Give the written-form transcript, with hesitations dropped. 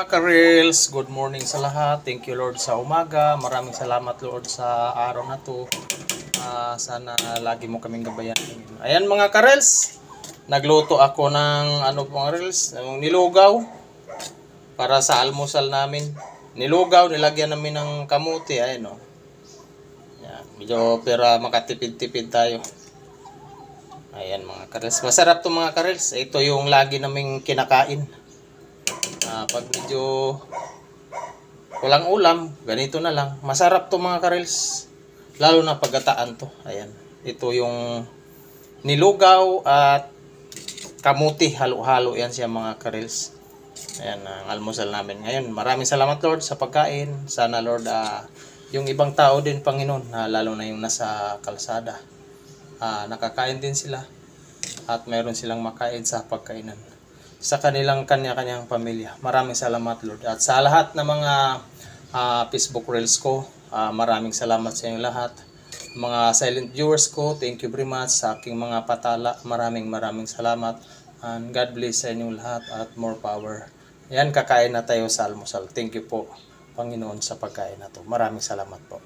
mga ka-reels, good morning sa lahat. Thank you Lord sa umaga. Maraming salamat Lord sa araw na to. Sana lagi mo kaming gabayan. Ayan mga ka-reels, nagluto ako ng mga reels, ng nilugaw para sa almusal namin. Nilugaw, nilagyan namin ng kamuti. Ayan o. Ayan, medyo pero makatipid-tipid tayo. Ayan mga ka-reels. Masarap to mga ka-reels. Ito yung lagi naming kinakain. Pag medyo walang ulam, ganito na lang. Masarap to mga ka-reels. Lalo na paggataan to. Ayan. Ito yung nilugaw at kamuti. Halo-halo yan siya mga ka-reels. Ayan ang almusal namin ngayon. Maraming salamat Lord sa pagkain. Sana Lord yung ibang tao din Panginoon, lalo na yung nasa kalsada. Nakakain din sila. At meron silang makain sa pagkainan sa kanilang kanya-kanyang pamilya. Maraming salamat Lord. At sa lahat ng mga Facebook Reels ko, maraming salamat sa inyo lahat. Mga silent viewers ko, thank you very much. Sa aking mga patala, maraming salamat. And God bless sa inyong lahat at more power. Yan, kakain na tayo sa almusal. Thank you po Panginoon sa pagkain na to. Maraming salamat po.